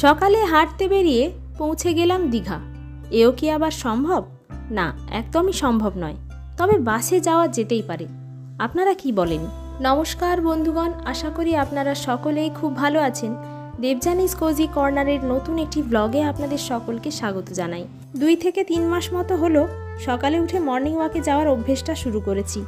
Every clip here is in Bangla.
সকালে হাঁটতে বেরিয়ে পৌঁছে গেলাম দীঘা। এও কি আবার সম্ভব? না, একদমই সম্ভব নয়। তবে বাসে যাওয়া যেতেই পারে। আপনারা কি বলেন? নমস্কার বন্ধুগণ, আশা করি আপনারা সকলেই খুব ভালো আছেন। দেবযানীস কোজি কর্নারের নতুন একটি ব্লগে আপনাদের সকলকে স্বাগত জানাই। 2 থেকে 3 মাস মতো হলো সকালে উঠে মর্নিং ওয়াকে যাওয়ার অভ্যেসটা শুরু করেছি।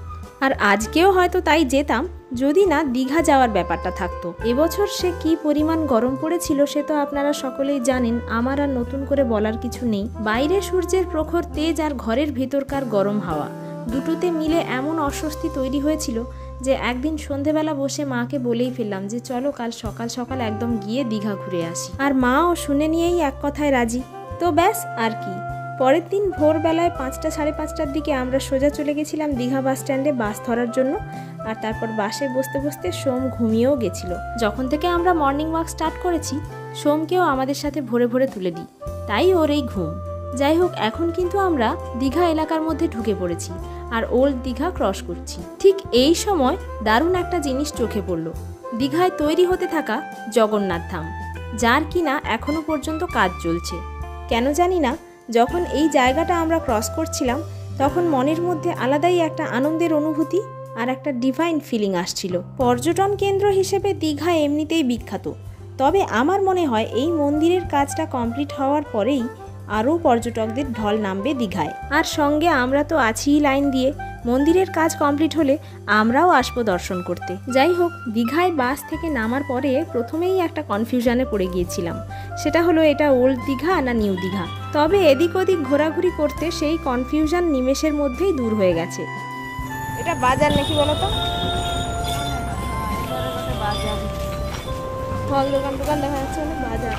আর আজকেও হয়তো তাই যেতাম যদি না দীঘা যাওয়ার ব্যাপারটা থাকতো। এবছর সে কি পরিমাণ গরম পড়েছিল সে তো আপনারা সকলেই জানেন, আমার আর নতুন করে বলার কিছু নেই। বাইরে সূর্যের প্রখর তেজ আর ঘরের ভেতরকার গরম হাওয়া দুটোতে মিলে এমন অস্বস্তি তৈরি হয়েছিল যে একদিন সন্ধেবেলা বসে মাকে বলেই ফেললাম যে চলো কাল সকাল সকাল একদম গিয়ে দীঘা ঘুরে আসি। আর মাও শুনে নিয়েই এক কথায় রাজি। তো ব্যাস আর কি, পরের দিন ভোরবেলায় 5টা সাড়ে 5টার দিকে আমরা সোজা চলে গেছিলাম দীঘা বাস স্ট্যান্ডে বাস ধরার জন্য। আর তারপর বাসে বসতে বসতে সোম ঘুমিয়েও গেছিল। যখন থেকে আমরা মর্নিং ওয়াক স্টার্ট করেছি সোমকেও আমাদের সাথে ভোরে ভোরে তুলে দিই, তাই ওর এই ঘুম। যাই হোক, এখন কিন্তু আমরা দীঘা এলাকার মধ্যে ঢুকে পড়েছি আর ওল্ড দীঘা ক্রস করছি। ঠিক এই সময় দারুণ একটা জিনিস চোখে পড়ল। দীঘায় তৈরি হতে থাকা জগন্নাথ ধাম, যার কিনা এখনো পর্যন্ত কাজ চলছে। কেন জানি না, যখন এই জায়গাটা আমরা ক্রস করছিলাম তখন মনের মধ্যে আলাদাই একটা আনন্দের অনুভূতি আর একটা ডিভাইন ফিলিং আসছিল। পর্যটন কেন্দ্র হিসেবে দীঘা এমনিতেই বিখ্যাত, তবে আমার মনে হয় এই মন্দিরের কাজটা কমপ্লিট হওয়ার পরেই আরও পর্যটকদের ঢল নামবে দীঘায়। আর সঙ্গে আমরা তো আছিই লাইন দিয়ে। মন্দিরের কাজ কমপ্লিট হলে আমরাও আসবো দর্শন করতে। যাই হোক, দীঘায় বাস থেকে নামার পরে প্রথমেই একটা কনফিউশনে পড়ে গিয়েছিলাম, সেটা হলো এটা ওল্ড দীঘা না নিউ দীঘা। তবে এদিক ওদিক ঘোরাঘুরি করতে সেই কনফিউশন নিমেষের মধ্যেই দূর হয়ে গেছে। এটা বাজার নাকি বলো তো? ফল দোকান দেখা যাচ্ছে, বাজার।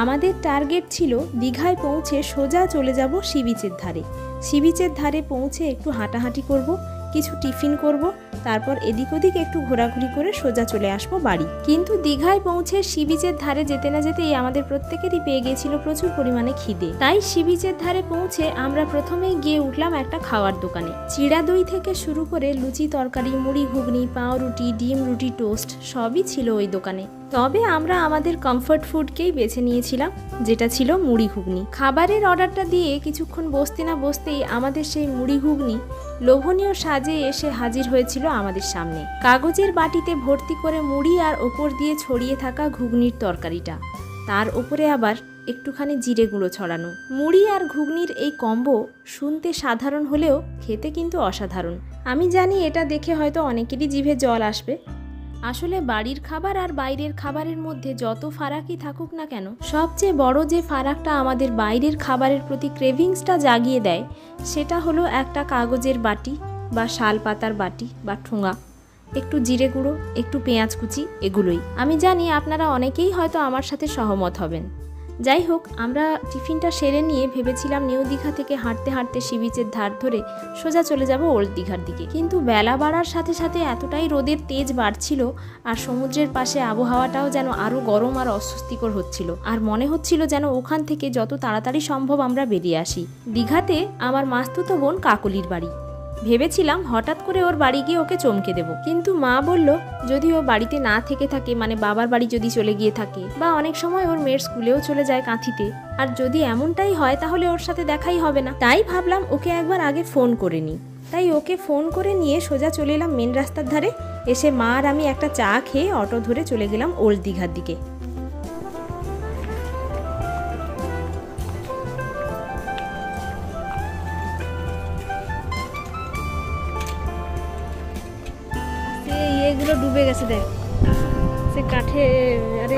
আমাদের টার্গেট ছিল দীঘায় পৌঁছে সোজা চলে যাব সি বিচের ধারে। সি বিচের ধারে পৌঁছে একটু হাঁটাহাঁটি করব, কিছু টিফিন করব, তারপর এদিক ওদিক একটু ঘোরাঘুরি করে সোজা চলে আসবো বাড়ি। কিন্তু দীঘায় পৌঁছে সি বিচের ধারে যেতে না যেতেই আমাদের প্রত্যেকেরই পেয়ে গিয়েছিল প্রচুর পরিমাণে খিদে। তাই সি বিচের ধারে পৌঁছে আমরা প্রথমেই গিয়ে উঠলাম একটা খাওয়ার দোকানে। চিড়া দই থেকে শুরু করে লুচি তরকারি, মুড়ি ঘুগনি, পাউরুটি, ডিম রুটি, টোস্ট সবই ছিল ওই দোকানে। তবে আমরা আমাদের কমফর্ট ফুডকেই বেছে নিয়েছিলাম, যেটা ছিল মুড়ি ঘুগনি। খাবারের অর্ডারটা দিয়ে কিছুক্ষণ বসতে না বসতেই আমাদের সেই মুড়ি ঘুগনি লোভনীয় সাজে এসে হাজির হয়েছিল আমাদের সামনে। কাগজের বাটিতে ভর্তি করে মুড়ি আর ওপর দিয়ে ছড়িয়ে থাকা ঘুগনির তরকারিটা, তার ওপরে আবার একটুখানি জিরে গুঁড়ো ছড়ানো। মুড়ি আর ঘুগনির এই কম্বো শুনতে সাধারণ হলেও খেতে কিন্তু অসাধারণ। আমি জানি এটা দেখে হয়তো অনেকেরই জিভে জল আসবে। আসলে বাড়ির খাবার আর বাইরের খাবারের মধ্যে যত ফারাকই থাকুক না কেন, সবচেয়ে বড় যে ফারাকটা আমাদের বাইরের খাবারের প্রতি ক্রেভিংসটা জাগিয়ে দেয় সেটা হলো একটা কাগজের বাটি বা শাল পাতার বাটি বা ঠোঙা, একটু জিরে গুঁড়ো, একটু পেঁয়াজ কুচি, এগুলোই। আমি জানি আপনারা অনেকেই হয়তো আমার সাথে সহমত হবেন। যাই হোক, আমরা টিফিনটা সেরে নিয়ে ভেবেছিলাম নিউ দীঘা থেকে হাঁটতে হাঁটতে সি বিচের ধার ধরে সোজা চলে যাব ওল্ড দীঘার দিকে। কিন্তু বেলা বাড়ার সাথে সাথে এতটাই রোদের তেজ বাড়ছিল আর সমুদ্রের পাশে আবহাওয়াটাও যেন আরও গরম আর অস্বস্তিকর হচ্ছিল। আর মনে হচ্ছিল যেন ওখান থেকে যত তাড়াতাড়ি সম্ভব আমরা বেরিয়ে আসি। দীঘাতে আমার মাস্তুতো বোন কাকলির বাড়ি। ভেবেছিলাম হঠাৎ করে ওর বাড়ি গিয়ে ওকে চমকে দেব, কিন্তু মা বলল যদি ও বাড়িতে না থেকে থাকে, মানে বাবার বাড়ি যদি চলে গিয়ে থাকে বা অনেক সময় ওর মেয়ের স্কুলেও চলে যায় কাঁথিতে, আর যদি এমনটাই হয় তাহলে ওর সাথে দেখাই হবে না। তাই ভাবলাম ওকে একবার আগে ফোন করে নিই। তাই ওকে ফোন করে নিয়ে সোজা চলে এলাম মেন রাস্তার ধারে। এসে মা আর আমি একটা চা খেয়ে অটো ধরে চলে গেলাম ওল্ড দীঘার দিকে। এগুলো ডুবে গেছে, দেখ সে কাঠে, আরে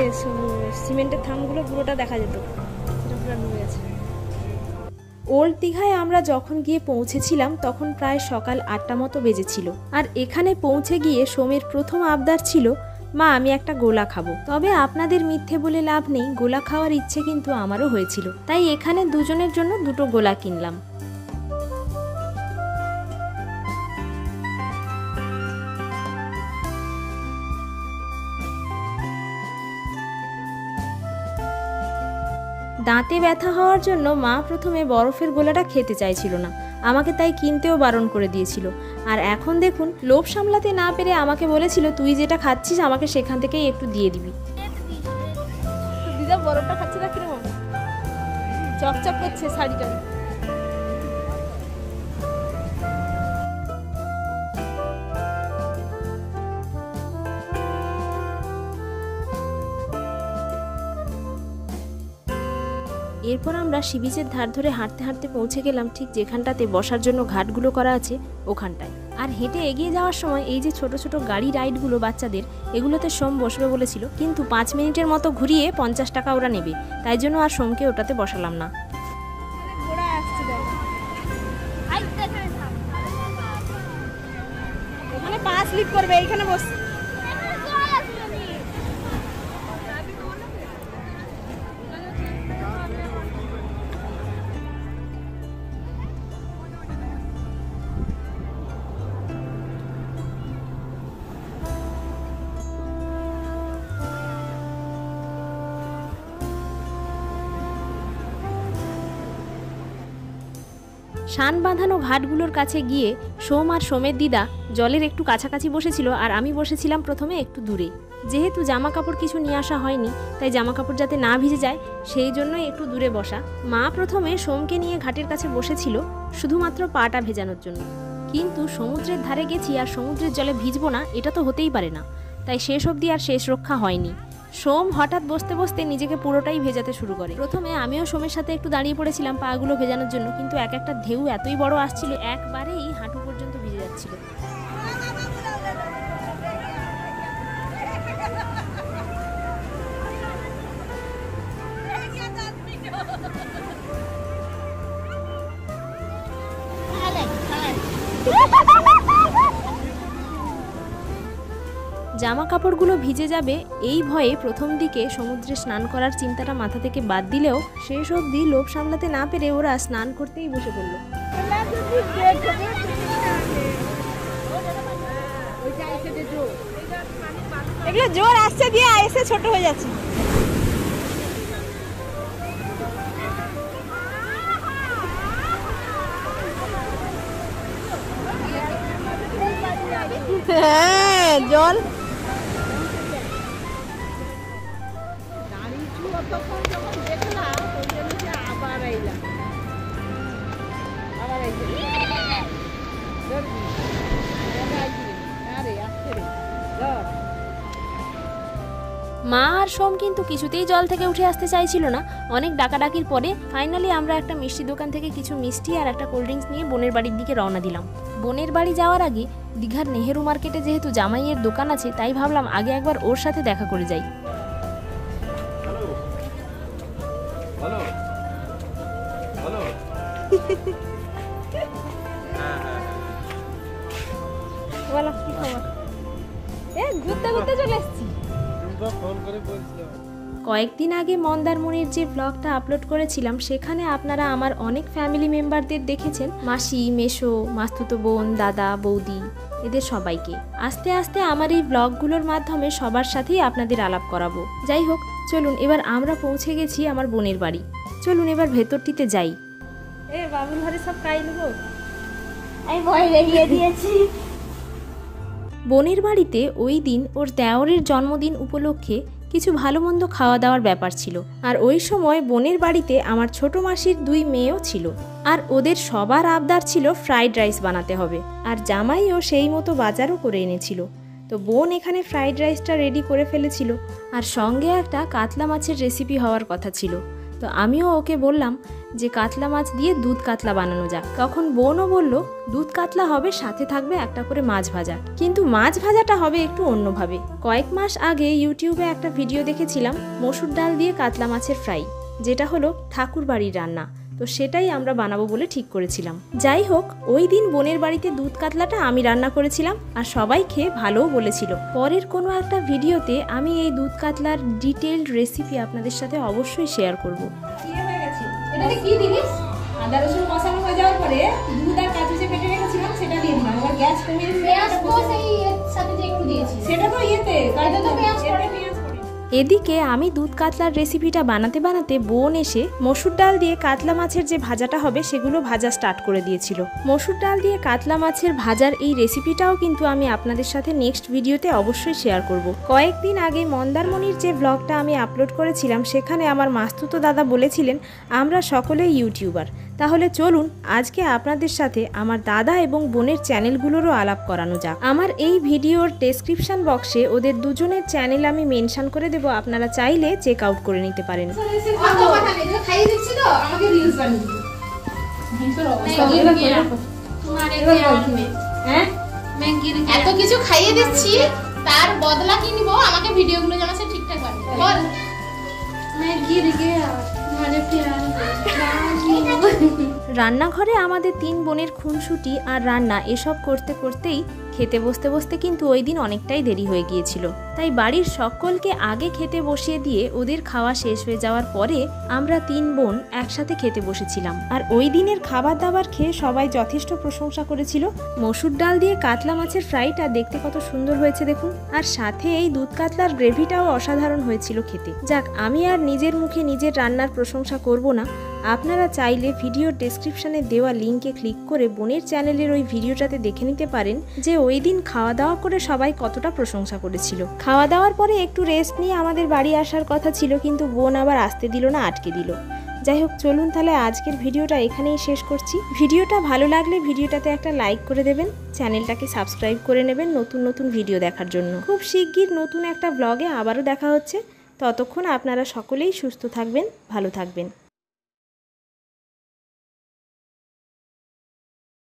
সিমেন্টের থামগুলো পুরোটা দেখা যেত, সেটা পুরো ডুবে গেছে। ওল্ড দীঘায় আমরা যখন গিয়ে পৌঁছেছিলাম তখন প্রায় সকাল 8টা মতো বেজেছিল। আর এখানে পৌঁছে গিয়ে সোমের প্রথম আবদার ছিল, মা আমি একটা গোলা খাবো। তবে আপনাদের মিথ্যে বলে লাভ নেই, গোলা খাওয়ার ইচ্ছে কিন্তু আমারও হয়েছিল। তাই এখানে দুজনের জন্য 2টো গোলা কিনলাম। দাঁতে ব্যথা হওয়ার জন্য মা প্রথমে বরফের গোলাটা খেতে চাইছিল না, আমাকে তাই কিনতেও বারণ করে দিয়েছিল। আর এখন দেখুন, লোভ সামলাতে না পেরে আমাকে বলেছিল তুই যেটা খাচ্ছিস আমাকে সেখান থেকেই একটু দিয়ে দিবি। চকচক করছে শাড়িটা। এরপর আমরা সি বিচের ধার ধরে হাঁটতে হাঁটতে পৌঁছে গেলাম ঠিক যেখানটাতে বসার জন্য ঘাটগুলো করা আছে ওখানটায়। আর হেঁটে এগিয়ে যাওয়ার সময় এই যে ছোট ছোট গাড়ি রাইডগুলো বাচ্চাদের, এগুলোতে সোম বসবে বলেছিল, কিন্তু 5 মিনিটের মতো ঘুরিয়ে 50 টাকা ওরা নেবে, তাই জন্য আর সোমকে ওটাতে বসালাম না। এখানে পা স্লিপ করবে, এইখানে বস। শান বাঁধানো ঘাটগুলোর কাছে গিয়ে সোম আর সোমের দিদা জলের একটু কাছাকাছি বসেছিল, আর আমি বসেছিলাম প্রথমে একটু দূরে। যেহেতু জামা কাপড় কিছু নিয়ে আসা হয়নি, তাই জামা কাপড় যাতে না ভিজে যায় সেই জন্যই একটু দূরে বসা। মা প্রথমে সোমকে নিয়ে ঘাটের কাছে বসেছিল শুধুমাত্র পাটা ভেজানোর জন্য, কিন্তু সমুদ্রের ধারে গেছি আর সমুদ্রের জলে ভিজবো না এটা তো হতেই পারে না, তাই শেষ অবধি আর শেষ রক্ষা হয়নি। সোম হঠাৎ বসতে বসতে নিজেকে পুরোটাই ভেজাতে শুরু করে। প্রথমে আমিও সোমের সাথে একটু দাঁড়িয়ে পড়েছিলাম পাগুলো ভেজানোর জন্য, কিন্তু এক একটা ঢেউ এতই বড় আসছিল একবারেই হাঁটু পর্যন্ত ভিজে যাচ্ছিল। জামা কাপড়গুলো ভিজে যাবে এই ভয়ে প্রথম দিকে সমুদ্রে স্নান করার চিন্তাটা মাথা থেকে বাদ দিলেও শেষ অবধি লোভ সামলাতে না পেরে ওরা স্নান করতেই বসে পড়ল। এগুলো জোর আসছে দিয়ে এসে ছোট হয়ে যাচ্ছে। হ্যাঁ জল মা আর সোম কিন্তু কিছুতেই জল থেকে উঠে আসতে চাইছিল না। অনেক ডাকাডাকির পরে ফাইনালি আমরা একটা মিষ্টি দোকান থেকে কিছু মিষ্টি আর একটা কোল্ড ড্রিঙ্কস নিয়ে বোনের বাড়ির দিকে রওনা দিলাম। বোনের বাড়ি যাওয়ার আগে দীঘার নেহেরু মার্কেটে যেহেতু জামাইয়ের দোকান আছে, তাই ভাবলাম আগে একবার ওর সাথে দেখা করে যাই। ঘুরতে ঘুরতে চলে এসেছি। কয়েকদিন আগে মন্দারমণির যে ব্লগটা আপলোড করেছিলাম সেখানে আপনারা আমার অনেক ফ্যামিলি মেম্বারদের দেখেছেন, মাসি, মেসো, মাস্তুতো বোন, দাদা, বৌদি, এদের সবাইকে। আস্তে আস্তে আমার এই ব্লগগুলোর মাধ্যমে সবার সাথেই আপনাদের আলাপ করাবো। যাই হোক, চলুন এবার আমরা পৌঁছে গেছি আমার বোনের বাড়ি। চলুন এবার ভেতরটিতে যাই। বাবুর ঘরে সব খাই নেবো, আমি ভয় লেগে দিয়েছি। বোনের বাড়িতে ওই দিন ওর দেওরের জন্মদিন উপলক্ষে কিছু ভালো মন্দ খাওয়া দাওয়ার ব্যাপার ছিল, আর ওই সময় বোনের বাড়িতে আমার ছোট মাসির 2 মেয়েও ছিল, আর ওদের সবার আবদার ছিল ফ্রাইড রাইস বানাতে হবে, আর জামাইও সেই মতো বাজারও করে এনেছিল। তো বোন এখানে ফ্রাইড রাইসটা রেডি করে ফেলেছিল, আর সঙ্গে একটা কাতলা মাছের রেসিপি হওয়ার কথা ছিল। তো আমিও ওকে বললাম যে কাতলা মাছ দিয়ে দুধ কাতলা বানানো যাক। তখন বোনও বলল দুধ কাতলা হবে, সাথে থাকবে একটা করে মাছ ভাজা, কিন্তু মাছ ভাজাটা হবে একটু অন্যভাবে। কয়েক মাস আগে ইউটিউবে একটা ভিডিও দেখেছিলাম মসুর ডাল দিয়ে কাতলা মাছের ফ্রাই, যেটা হলো ঠাকুর বাড়ির রান্না। তো সেটাই আমরা বানাবো বলে ঠিক করেছিলাম। যাই হোক, ওই দিন বোনের বাড়িতে দুধ কাতলাটা আমি রান্না করেছিলাম, আর সবাই খেয়ে ভালোও বলেছিল। পরের কোনো একটা ভিডিওতে আমি এই দুধ কাতলার ডিটেইলড রেসিপি আপনাদের সাথে অবশ্যই শেয়ার করব। এটাতে কি জিনিস? আদা রসুন কষানো হয়ে যাওয়ার পরে দুধ আর কাজু যে কেটে রেখেছিলাম সেটা দিয়ে দিলাম। এবার গ্যাস কমিয়ে পেঁয়াজ তো সেই এর সাথে যে একটু দিয়েছি, সেটা তো ইয়েতে, কাজু তো পেঁয়াজ পড়ে। এদিকে আমি দুধ কাতলার রেসিপিটা বানাতে বানাতে বোন এসে মসুর ডাল দিয়ে কাতলা মাছের যে ভাজাটা হবে সেগুলো ভাজা স্টার্ট করে দিয়েছিল। মসুর ডাল দিয়ে কাতলা মাছের ভাজার এই রেসিপিটাও কিন্তু আমি আপনাদের সাথে নেক্সট ভিডিওতে অবশ্যই শেয়ার করব। কয়েকদিন আগে মন্দারমণির যে ব্লগটা আমি আপলোড করেছিলাম সেখানে আমার মাস্তুতো দাদা বলেছিলেন আমরা সকলেই ইউটিউবার। তাহলে চলুন আজকে আপনাদের সাথে আমার দাদা এবং বোনের চ্যানেলগুলোরও আলাপ করানো যাক। আমার এই ভিডিওর ডেসক্রিপশন বক্সে ওদের দুজনের চ্যানেল আমি মেনশন করে দেবো, আপনারা চাইলে চেক আউট করে নিতে পারেন। খাইয়ে দিচ্ছি তো আমাকে রিলস বানিয়ে দিও। এত কিছু খাইয়ে দিচ্ছি তার বদলা কি নিব? আমাকে ভিডিওগুলো যেন সে ঠিকঠাক করে বল। রান্নাঘরে আমাদের 3 বোনের খুনসুটি আর রান্না এসব করতে করতেই খেতে বসতে বসতে কিন্তু ওই দিন অনেকটাই দেরি হয়ে গিয়েছিল। তাই বাড়ির সকলকে আগে খেতে বসিয়ে দিয়ে ওদের খাওয়া শেষ হয়ে যাওয়ার পরে আমরা 3 বোন একসাথে খেতে বসেছিলাম। আর ওই দিনের খাবার দাবার খেয়ে সবাই যথেষ্ট প্রশংসা করেছিল। মসুর ডাল দিয়ে কাতলা মাছের ফ্রাইটা দেখতে কত সুন্দর হয়েছে দেখুন, আর সাথে এই দুধ কাতলার গ্রেভিটাও অসাধারণ হয়েছিল খেতে। যাক, আমি আর নিজের মুখে নিজের রান্নার প্রশংসা করব না, আপনারা চাইলে ভিডিওর ডেসক্রিপশনে দেওয়া লিঙ্কে ক্লিক করে বোনের চ্যানেলের ওই ভিডিওটাতে দেখে নিতে পারেন যে ওই দিন খাওয়া দাওয়া করে সবাই কতটা প্রশংসা করেছিল। খাওয়া দাওয়ার পরে একটু রেস্ট নিয়ে আমাদের বাড়ি আসার কথা ছিল, কিন্তু বোন আবার আসতে দিল না, আটকে দিল। যাই হোক, চলুন তাহলে আজকের ভিডিওটা এখানেই শেষ করছি। ভিডিওটা ভালো লাগলে ভিডিওটাতে একটা লাইক করে দেবেন, চ্যানেলটাকে সাবস্ক্রাইব করে নেবেন নতুন নতুন ভিডিও দেখার জন্য। খুব শিগগির নতুন একটা ব্লগে আবারও দেখা হচ্ছে। ততক্ষণ আপনারা সকলেই সুস্থ থাকবেন, ভালো থাকবেন।